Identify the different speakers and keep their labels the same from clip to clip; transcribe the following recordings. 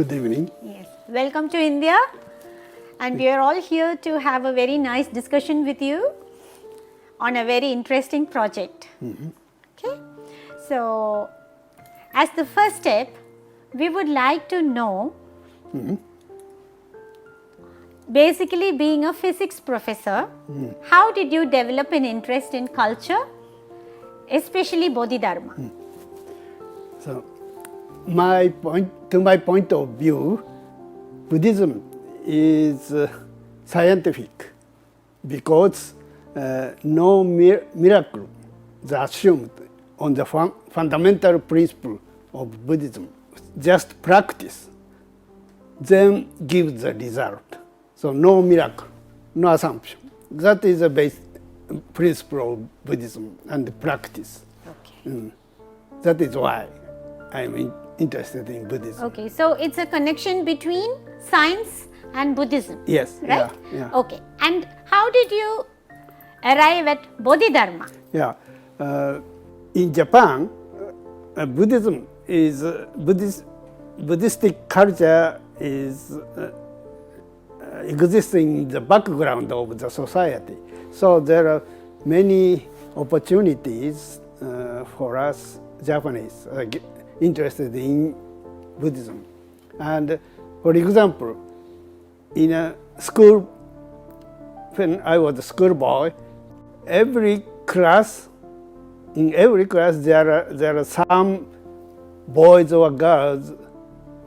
Speaker 1: Good evening.
Speaker 2: Yes. Welcome to India, and we are all here to have a very nice discussion with you on a very interesting project. Okay. So, as the first step, we would like to know, basically being a physics professor, how did you develop an interest in culture, especially Bodhidharma?
Speaker 1: So, my point of view, Buddhism is scientific because no miracle is assumed on the fundamental principle of Buddhism. Just practice, then gives the result. So no miracle, no assumption. That is the base principle of Buddhism and practice.
Speaker 2: Okay.
Speaker 1: That is why I am interested in Buddhism.
Speaker 2: Okay, so it's a connection between science and Buddhism.
Speaker 1: Yes.
Speaker 2: Right?
Speaker 1: Yeah.
Speaker 2: Okay, and how did you arrive at Bodhidharma?
Speaker 1: Yeah. In Japan, Buddhism is Buddhistic culture is existing in the background of the society. So there are many opportunities for us Japanese interested in Buddhism. And for example, in a school, when I was a schoolboy, in every class there are some boys or girls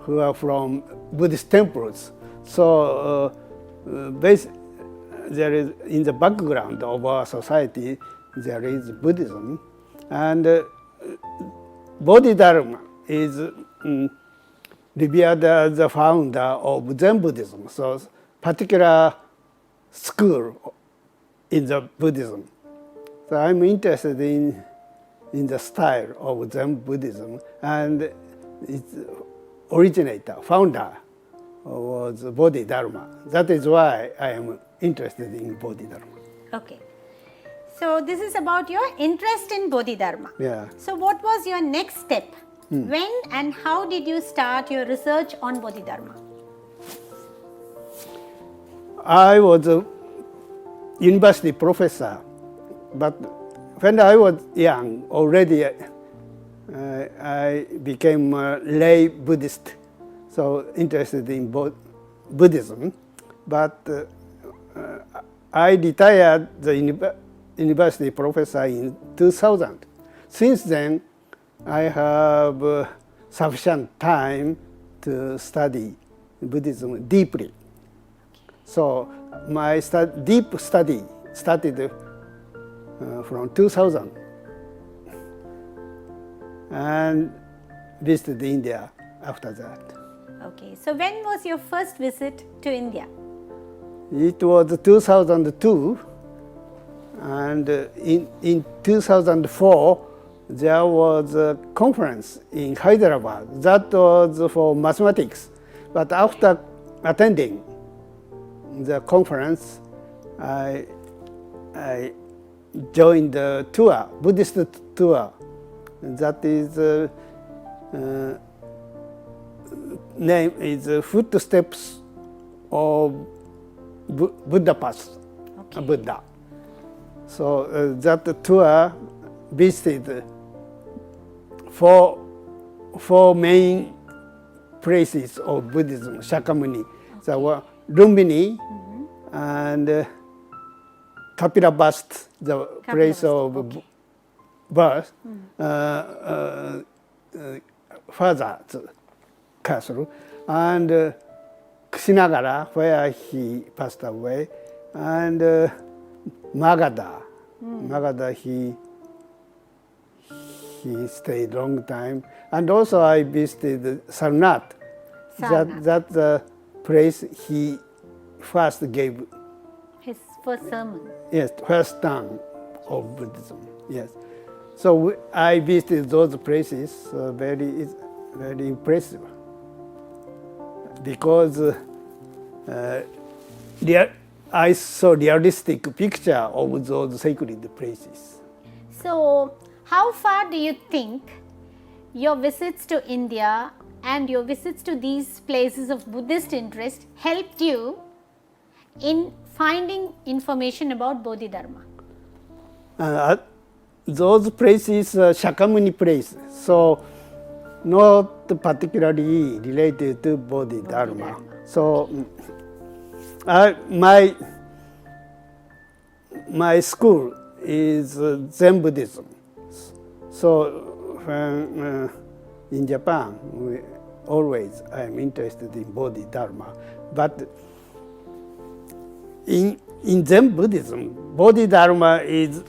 Speaker 1: who are from Buddhist temples. So there is in the background of our society there is Buddhism, and Bodhidharma is revered as the founder of Zen Buddhism. So particular school in the Buddhism. So I'm interested in the style of Zen Buddhism, and its originator, founder was Bodhidharma. That is why I am interested in Bodhidharma.
Speaker 2: Okay. So this is about your interest in Bodhidharma.
Speaker 1: Yeah.
Speaker 2: So what was your next step? When and how did you start your research on Bodhidharma?
Speaker 1: I was a university professor, but when I was young, already I became a lay Buddhist, so interested in Buddhism. But I retired the university professor in 2000. Since then, I have sufficient time to study Buddhism deeply. So my deep study started from 2000 and visited India after that.
Speaker 2: Okay, so when was your first visit to India?
Speaker 1: It was 2002, and in 2004 there was a conference in Hyderabad that was for mathematics. But after attending the conference, I joined the tour, Buddhist tour. That is name is Footsteps of Buddha Path,
Speaker 2: Okay.
Speaker 1: Buddha. So that tour visited four main places of Buddhism, Shakyamuni. There were Lumbini and Kapilavastu, the place of birth, father's castle, and Kushinagara, where he passed away, and Magadha. Magadha, he stayed long time. And also I visited Sarnath. That's the place he first gave.
Speaker 2: His first sermon.
Speaker 1: Yes, first term of Buddhism. Yes. So I visited those places. It's very impressive. Because I saw realistic picture of those sacred places.
Speaker 2: So how far do you think your visits to India and your visits to these places of Buddhist interest helped you in finding information about Bodhidharma?
Speaker 1: Those places are Shakyamuni places, so not particularly related to Bodhidharma. So my school is Zen Buddhism. So when, in Japan, I am interested in Bodhidharma. But in Zen Buddhism, Bodhidharma is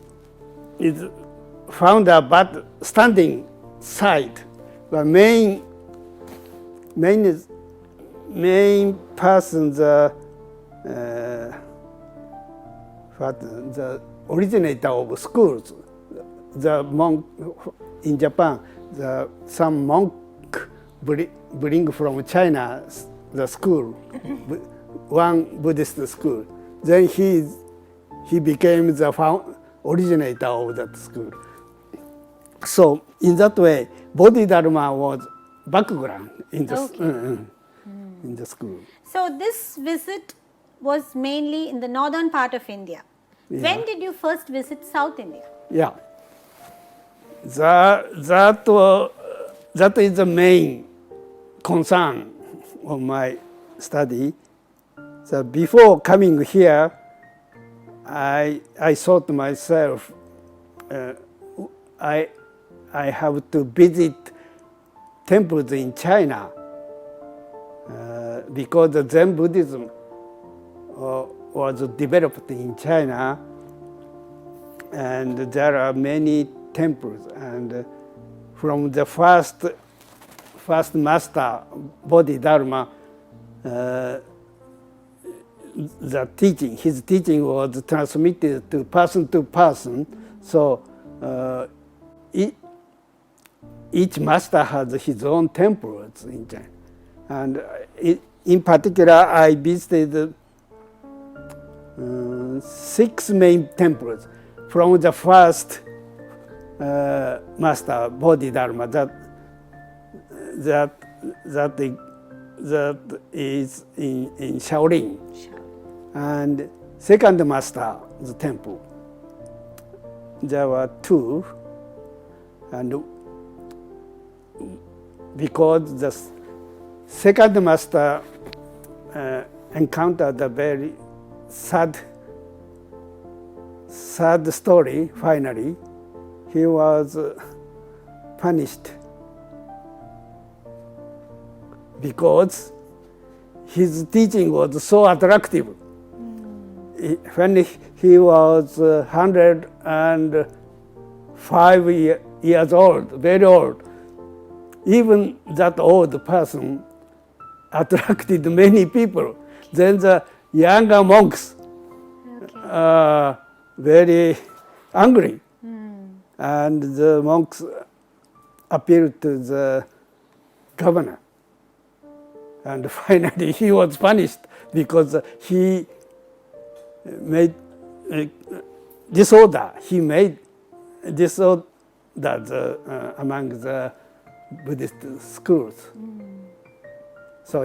Speaker 1: found but standing side. The main person, the originator of schools, the monk in Japan, some monk bring from China the school, one Buddhist school. Then he became the originator of that school. So in that way, Bodhidharma was background in the in the school.
Speaker 2: So this visit was mainly in the northern part of India.
Speaker 1: Yeah.
Speaker 2: When did you first visit South India?
Speaker 1: Yeah, that is the main concern of my study. So before coming here, I thought to myself, I have to visit temples in China because the Zen Buddhism was developed in China, and there are many temples. And from the first master, Bodhidharma, his teaching was transmitted to person. So each master has his own temples in China. And in particular, I visited 6 main temples from the first master Bodhidharma that is in Shaolin. And second master's temple, there were 2, and because the second master encountered a very sad story. Finally, he was punished because his teaching was so attractive. When he was 105 years old, very old, even that old person attracted many people. Then the younger monks are very angry. And the monks appealed to the governor. And finally he was punished because he made disorder. He made disorder among the Buddhist schools. So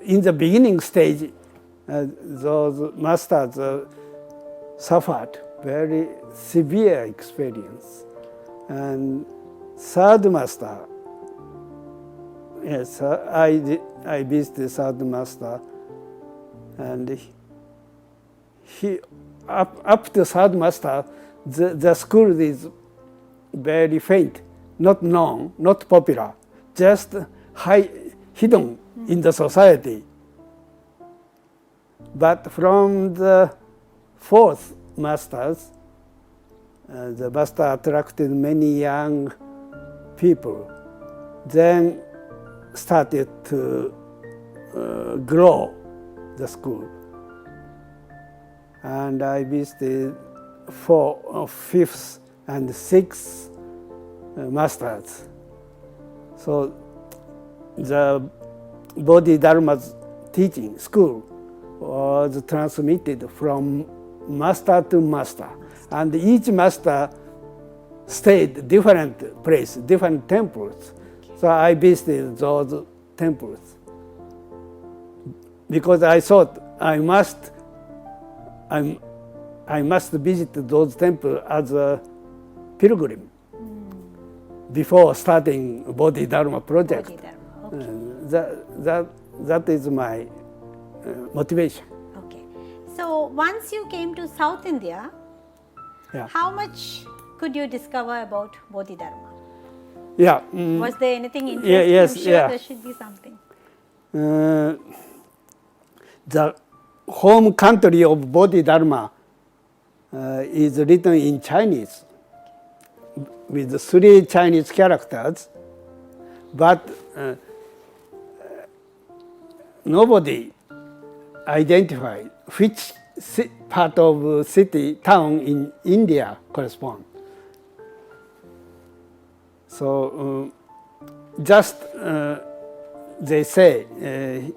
Speaker 1: in the beginning stage, those masters suffered very severe experience. And third master, yes, I visited third master, and he up to third master, the school is very faint, not known, not popular, just hidden in the society. But from the fourth masters, the master attracted many young people, then started to grow the school. And I visited 4th, 5th, and 6th masters. So the Bodhidharma's teaching school was transmitted from master to master, and each master stayed different place, different temples. So I visited those temples because I thought I must visit those temples as a pilgrim before starting Bodhidharma project.
Speaker 2: Bodhidharma, okay.
Speaker 1: That is my motivation.
Speaker 2: Okay. So once you came to South India,
Speaker 1: Yeah.
Speaker 2: how much could you discover about Bodhidharma?
Speaker 1: Yeah.
Speaker 2: Was there anything interesting?
Speaker 1: Yes.
Speaker 2: I'm sure
Speaker 1: Yeah.
Speaker 2: there should be something.
Speaker 1: The home country of Bodhidharma is written in Chinese with 3 Chinese characters, but nobody identified which part of city, town in India correspond. So just they say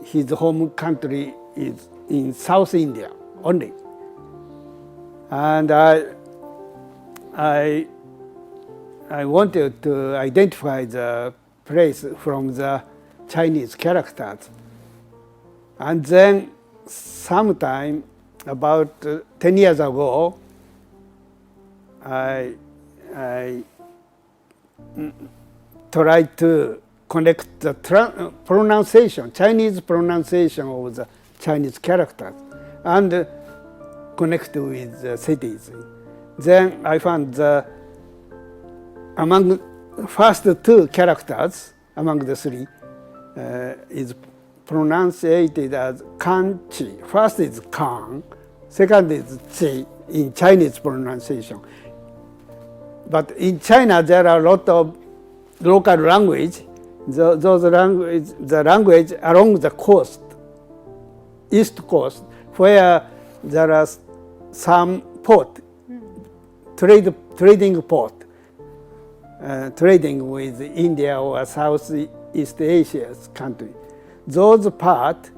Speaker 1: his home country is in South India only. And I wanted to identify the place from the Chinese characters. And then sometime about 10 years ago, I tried to connect the pronunciation, Chinese pronunciation of the Chinese characters and connect with the cities. Then I found among first 2 characters among the 3 is pronounced as kan-chi. First is kan, second is chi in Chinese pronunciation. But in China there are a lot of local language. The language along the coast, east coast, where there are some port, trading port, trading with India or Southeast Asia's country. Those part,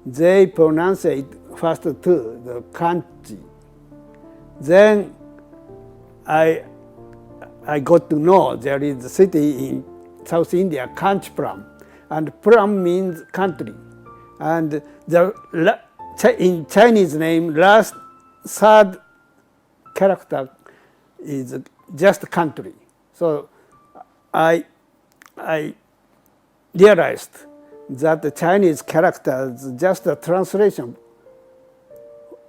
Speaker 1: they pronounce it first to the kanji. Then I got to know there is a city in South India, Kanchipuram, and Puram means country. And in Chinese name, last 3rd character is just country. So I realized that the Chinese character is just a translation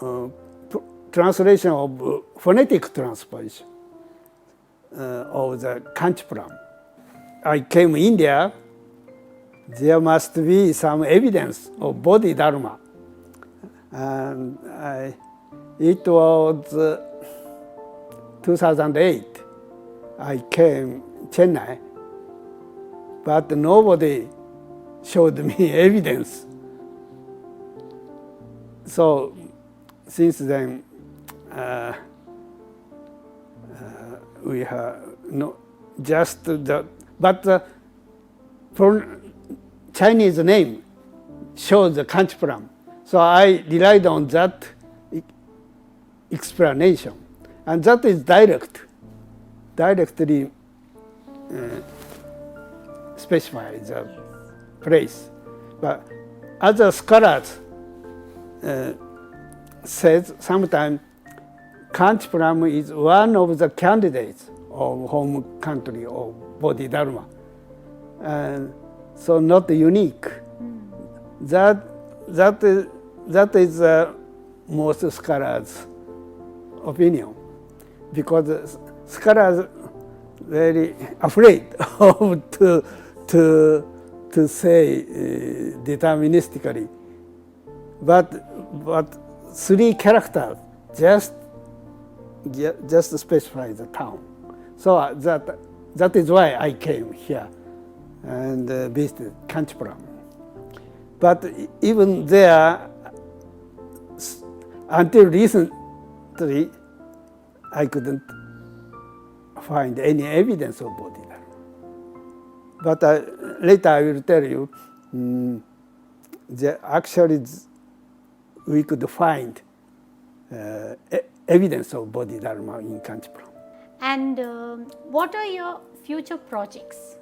Speaker 1: of phonetic transposition of the Kanchipuram. I came to India, there must be some evidence of Bodhidharma. And it was 2008. I came Chennai, but nobody showed me evidence. So since then, we have just the, but the Chinese name shows the Kanchipuram. So I relied on that explanation, and that is directly specifies the place. But other scholars says sometimes Kanchipuram is one of the candidates of home country of Bodhidharma, and so not unique. That is most scholars' opinion, because scholars very afraid of to say deterministically, but 3 characters just specify the town. So that is why I came here and visited Kanchipuram. But even there, until recently, I couldn't find any evidence of Bodhidharma. But later I will tell you, actually we could find evidence of Bodhidharma in Kanchipuram.
Speaker 2: And what are your future projects?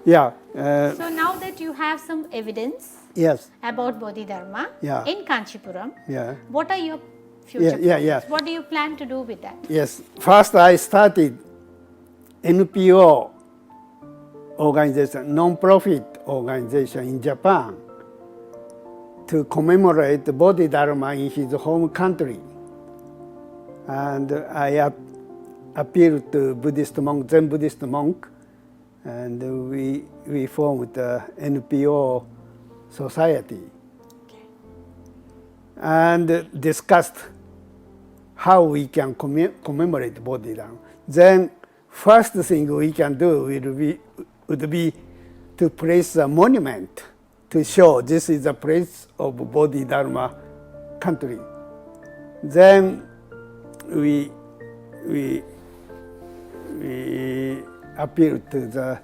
Speaker 1: Yeah.
Speaker 2: So now that you have some evidence
Speaker 1: Yes.
Speaker 2: about Bodhidharma
Speaker 1: Yeah.
Speaker 2: in Kanchipuram,
Speaker 1: Yeah.
Speaker 2: what are your future
Speaker 1: Yeah,
Speaker 2: projects? What do you plan to do with that?
Speaker 1: Yes. First, I started NPO organization, non-profit organization in Japan to commemorate the Bodhidharma in his home country. And I appealed to Buddhist monk, Zen Buddhist monk, and we formed the NPO society and discussed how we can commemorate Bodhidharma. Then first thing we can do would be to place a monument to show this is the place of Bodhidharma country. Then we appealed to the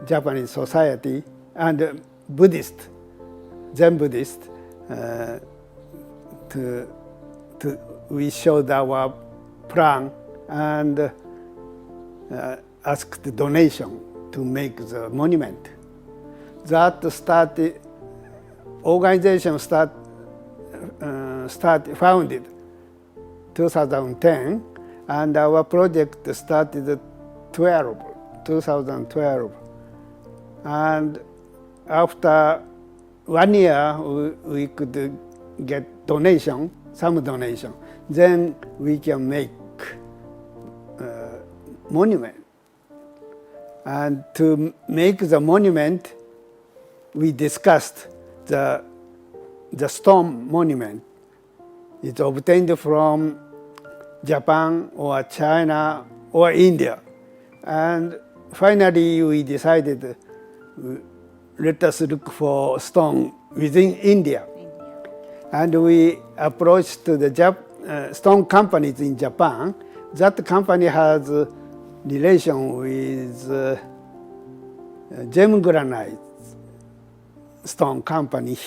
Speaker 1: Japanese society and Buddhist, Zen Buddhist, we showed our plan and asked donation to make the monument. That organization founded 2010, and our project started 2012. And after 1 year, we could get some donation. Then we can make monument. And to make the monument, we discussed the stone monument. It's obtained from Japan or China or India. And finally, we decided let us look for stone within India. And we approached the stone companies in Japan. That company has a relation with gem granite stone company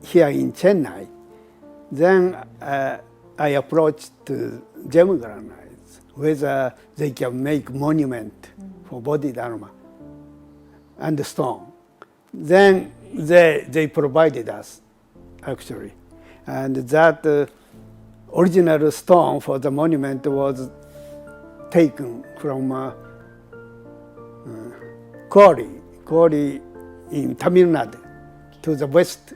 Speaker 1: here in Chennai. Then I approached gem granites whether they can make monument for Bodhidharma and the stone. Then they provided us, actually. And that original stone for the monument was taken from quarry in Tamil Nadu, to the west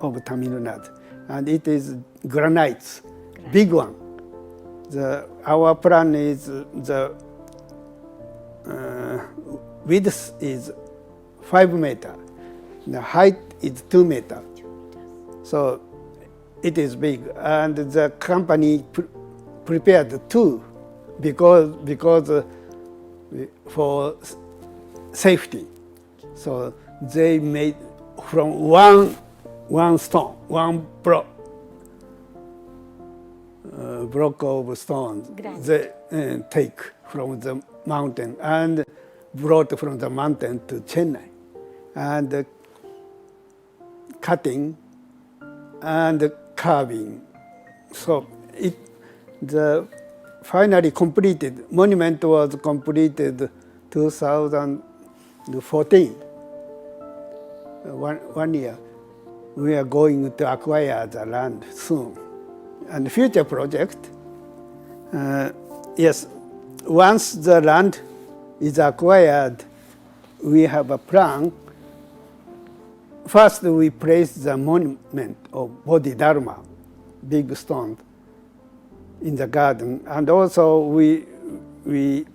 Speaker 1: of Tamil Nadu. And it is granites, big one. Our plan is the width is 5 meters. The height is 2 meters. So it is big. And the company prepared 2 because for safety. So they made from one stone, one block of stones. They take from the mountain and brought from the mountain to Chennai, and cutting and carving. So the finally completed monument was completed 2014. 1 year. We are going to acquire the land soon. And future project, yes, once the land is acquired, we have a plan. First, we place the monument of Bodhidharma, big stone, in the garden. And also we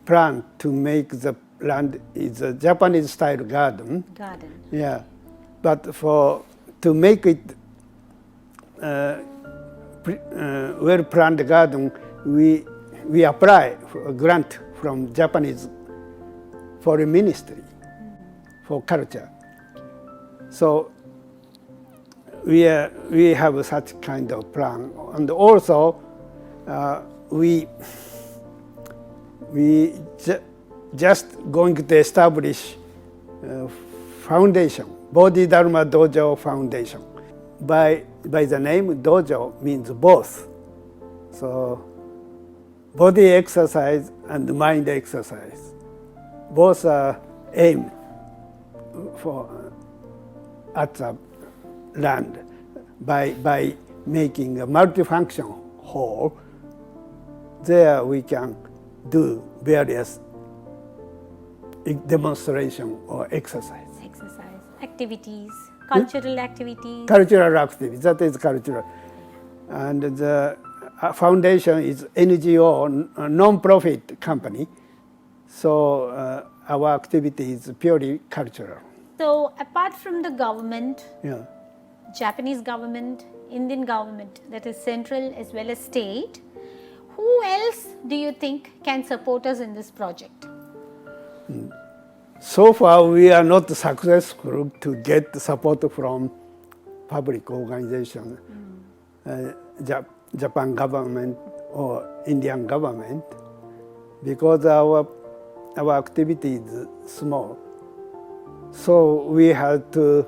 Speaker 1: plan to make the land is a Japanese style garden. Yeah, but to make it well planned garden, we apply for a grant from Japanese Foreign Ministry for culture. So we have such kind of plan, and also we just going to establish foundation, Bodhidharma Dojo Foundation. By the name Dojo means both. So body exercise and mind exercise. Both are aim for at the land by making a multifunction hall. There we can do various demonstration or exercise.
Speaker 2: Activities, cultural activities.
Speaker 1: Cultural activity, that is cultural. And the foundation is NGO, a non-profit company. So our activity is purely cultural.
Speaker 2: So apart from the government,
Speaker 1: Yeah.
Speaker 2: Japanese government, Indian government, that is central as well as state, who else do you think can support us in this project?
Speaker 1: So far, we are not successful to get support from public organization, Japan government or Indian government, because our activity is small. So we had to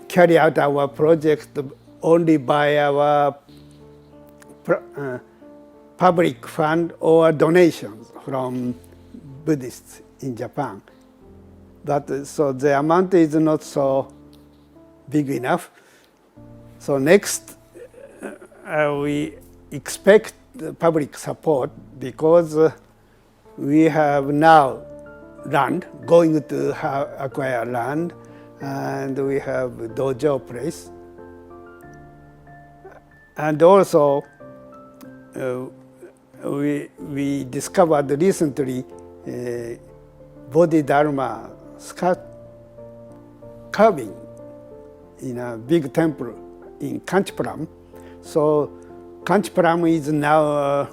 Speaker 1: carry out our project only by our public fund or donations from Buddhists in Japan. But so the amount is not so big enough. So next, we expect public support because we have now land, going to acquire land, and we have dojo place. And also, we discovered recently Bodhidharma carving in a big temple in Kanchipuram. So Kanchipuram is now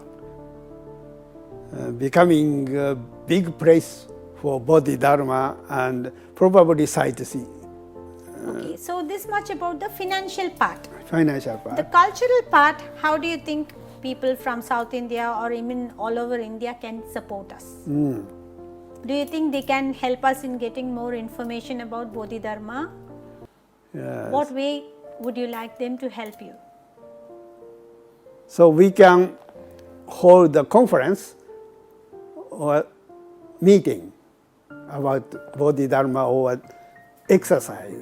Speaker 1: becoming a big place for Bodhidharma and probably sightseeing.
Speaker 2: Okay, so this much about the financial part.
Speaker 1: Financial part.
Speaker 2: The cultural part, how do you think people from South India or even all over India can support us? Do you think they can help us in getting more information about Bodhidharma?
Speaker 1: Yes.
Speaker 2: What way would you like them to help you?
Speaker 1: So we can hold a conference or meeting about Bodhidharma or exercise,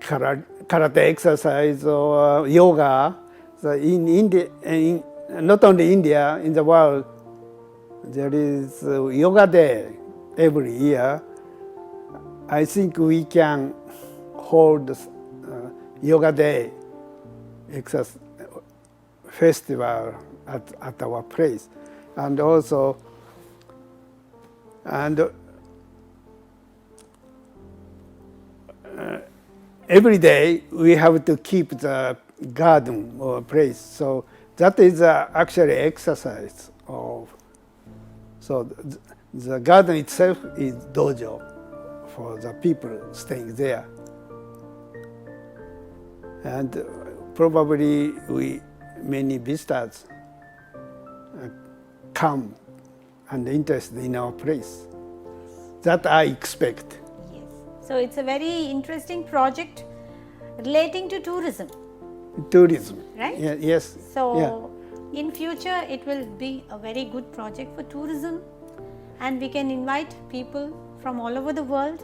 Speaker 1: karate exercise or yoga. So in India, not only India, in the world, there is yoga day every year. I think we can hold yoga day festival at our place, and also every day we have to keep the garden or place. So that is actually exercise of. So the garden itself is dojo for the people staying there. And probably many visitors come and interested in our place. That I expect.
Speaker 2: Yes. So it's a very interesting project relating to tourism.
Speaker 1: Tourism.
Speaker 2: Right?
Speaker 1: Yeah, yes.
Speaker 2: So in future it will be a very good project for tourism, and we can invite people from all over the world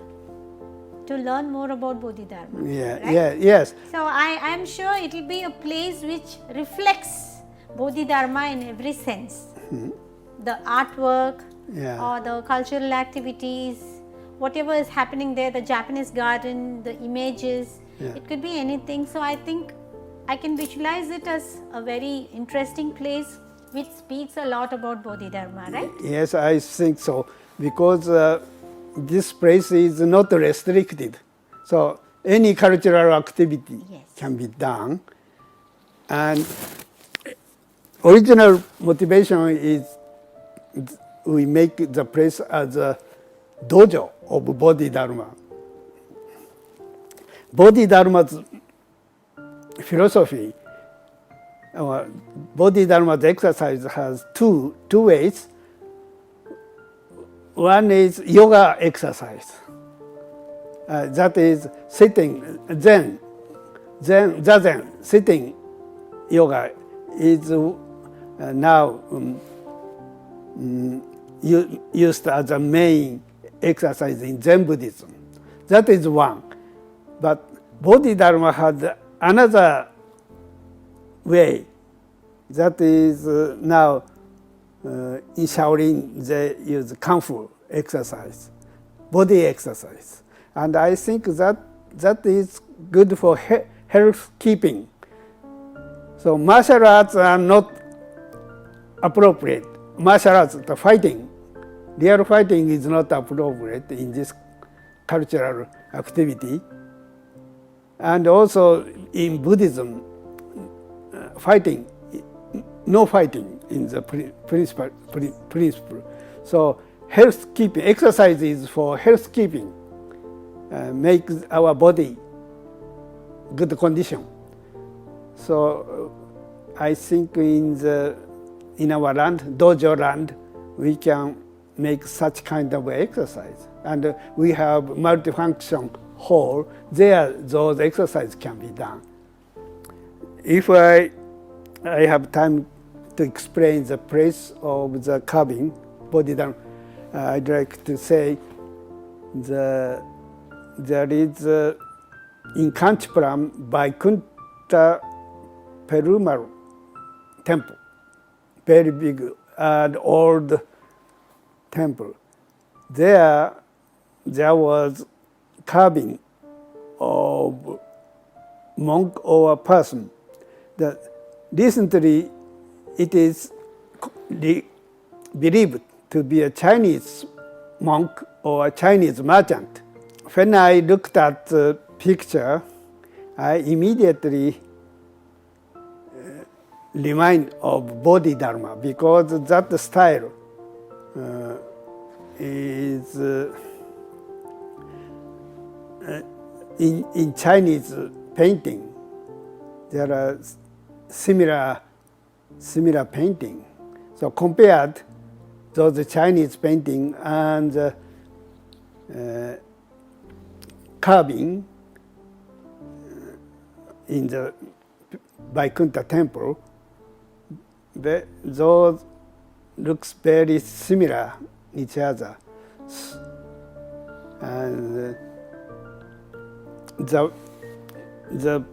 Speaker 2: to learn more about Bodhidharma.
Speaker 1: Yeah,
Speaker 2: right?
Speaker 1: yeah, yes.
Speaker 2: So I am sure it will be a place which reflects Bodhidharma in every sense. The artwork or the cultural activities, whatever is happening there, the Japanese garden, the images, it could be anything. So I think I can visualize it as a very interesting place which speaks a lot about Bodhidharma, right?
Speaker 1: Yes, I think so, because this place is not restricted. So any cultural activity can be done. And original motivation is we make the place as a dojo of Bodhidharma. Bodhidharma's philosophy, Bodhidharma's exercise has two ways. One is yoga exercise. That is sitting, zazen, sitting yoga is now used as a main exercise in Zen Buddhism. That is one. But Bodhidharma had another way. That is now in Shaolin they use Kung Fu exercise, body exercise. And I think that is good for health keeping. So martial arts are not appropriate. Martial arts, the fighting, real fighting is not appropriate in this cultural activity. And also in Buddhism, fighting, no fighting in the principle. So health keeping, exercise is for health keeping, make our body good condition. So I think in our land, Dojo land, we can make such kind of exercise. And we have multifunction hall, there those exercises can be done. If I have time to explain the place of the carving, Bodhidharma, I'd like to say there is in Kanchipuram, Vaikuntha Perumal temple, very big and old temple. There was carving of monk or a person. That recently it is believed to be a Chinese monk or a Chinese merchant. When I looked at the picture, I immediately remind of Bodhidharma because that style is in Chinese painting. There are similar painting. So compared those Chinese painting and carving in the Vaikuntha temple, those looks very similar each other. And the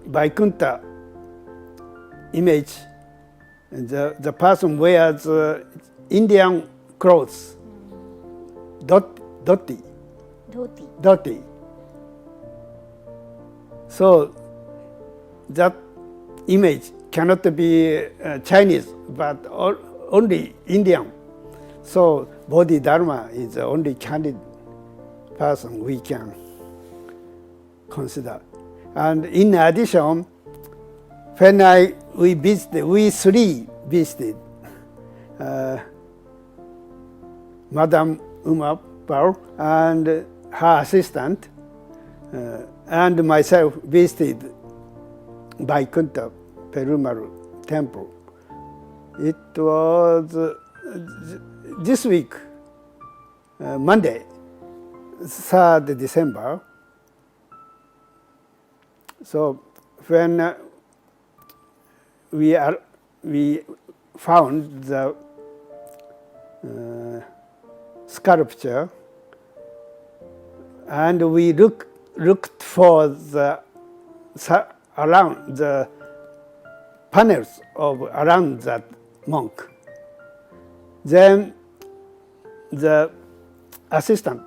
Speaker 1: Vaikuntha image, the person wears Indian clothes, dhoti. So that image cannot be Chinese, but only Indian. So Bodhidharma is the only candid person we can consider. And in addition, when we three visited Madame Uma Pao and her assistant, and myself visited Vaikuntha Perumal temple. It was this week, Monday, 3rd December. So when we found the sculpture, and we looked for around the panels around that monk. Then the assistant,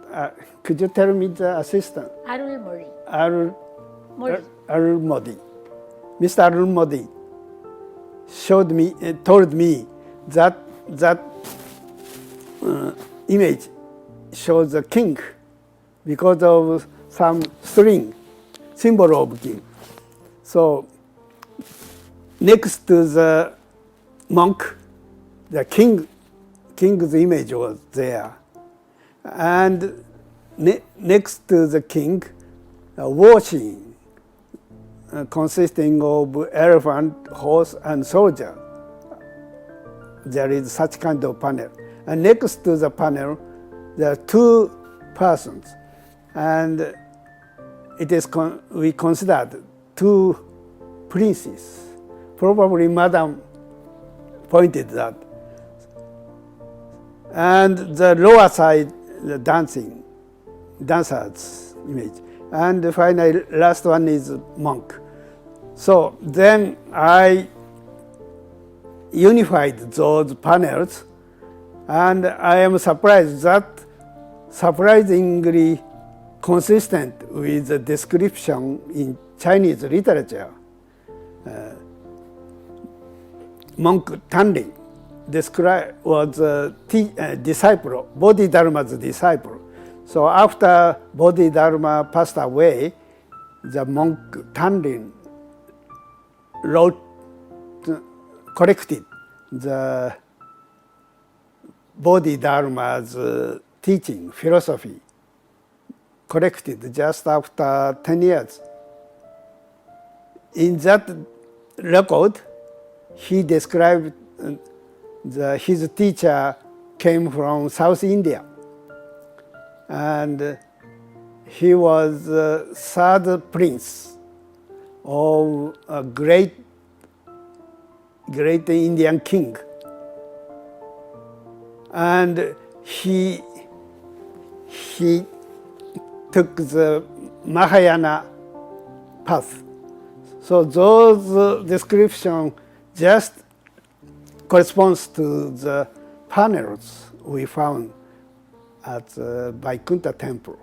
Speaker 1: could you tell me the assistant? Arul Mr. Arul Modi told me that image shows the king because of some string, symbol of king. So next to the monk, the king's image was there, and next to the king, a war scene consisting of elephant, horse, and soldier. There is such kind of panel. And next to the panel, there are two persons, and it is we considered two princes. Probably Madame pointed that. and the lower side, the dancer's image. And finally, last one is monk. So then I unified those panels, and I am surprised that surprisingly consistent with the description in Chinese literature. Monk Tanling was a disciple, Bodhidharma's disciple. So after Bodhidharma passed away, the monk Tanling corrected the Bodhidharma's teaching, philosophy, corrected just after 10 years. In that record, he described his teacher came from South India, and he was the third prince of a great Indian king, and he took the Mahayana path. So those descriptions just corresponds to the panels we found at the Vaikuntha temple.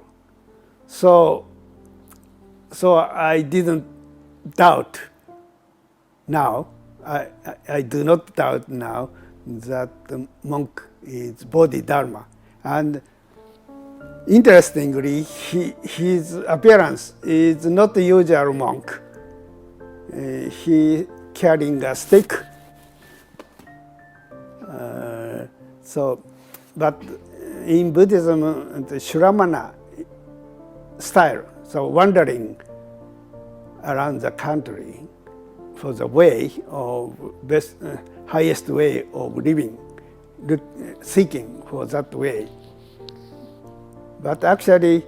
Speaker 1: So I didn't doubt now. I do not doubt now that the monk is Bodhidharma. And interestingly, his appearance is not the usual monk. He carrying a stick. But in Buddhism, the Shramana style, so wandering around the country for the way of highest way of living, seeking for that way. But actually,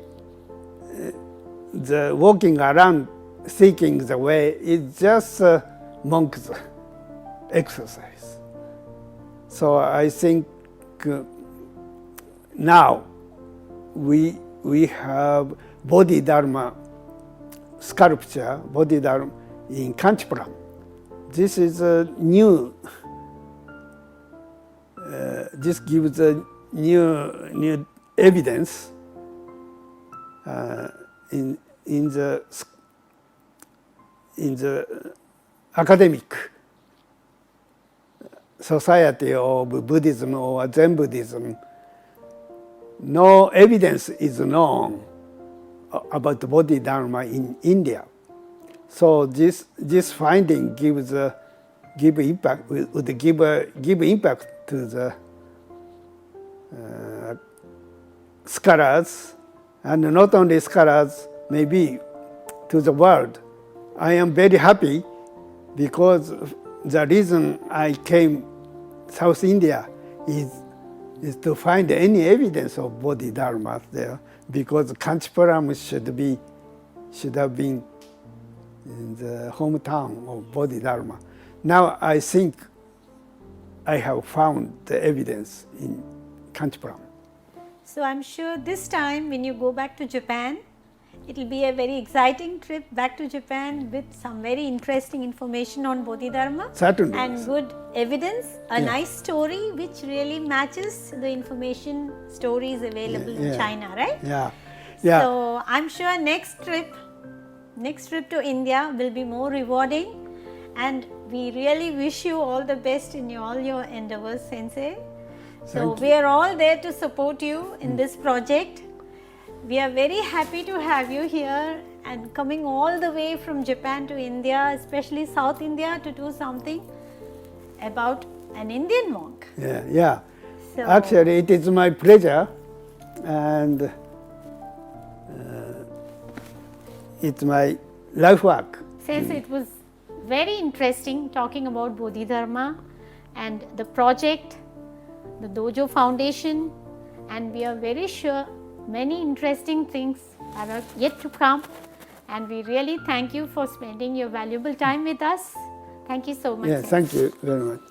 Speaker 1: the walking around seeking the way is just a monk's exercise. So I think now we have Bodhidharma sculpture, Bodhidharma in Kanchipuram. This is a new. This gives a new evidence in the academic society of Buddhism or Zen Buddhism. No evidence is known about Bodhidharma in India. So this finding would give impact to the scholars, and not only scholars, maybe to the world. I am very happy because the reason I came South India is to find any evidence of Bodhidharma there, because Kanchipuram should have been in the hometown of Bodhidharma. Now I think I have found the evidence in Kanchipuram.
Speaker 2: So I'm sure this time when you go back to Japan, it will be a very exciting trip back to Japan with some very interesting information on Bodhidharma.
Speaker 1: Certainly.
Speaker 2: And good evidence, a nice story which really matches the information stories available in China, right?
Speaker 1: Yeah.
Speaker 2: So I'm sure next trip to India will be more rewarding, and we really wish you all the best in all your endeavors, Sensei. So we are all there to support you in this project. We are very happy to have you here and coming all the way from Japan to India, especially South India, to do something about an Indian monk.
Speaker 1: Yeah.
Speaker 2: So
Speaker 1: actually, it is my pleasure, and it's my life work.
Speaker 2: Sensei, it was very interesting talking about Bodhidharma and the project, the Dojo Foundation, and we are very sure many interesting things are yet to come, and we really thank you for spending your valuable time with us. Thank you so much.
Speaker 1: Yeah, thank you very much.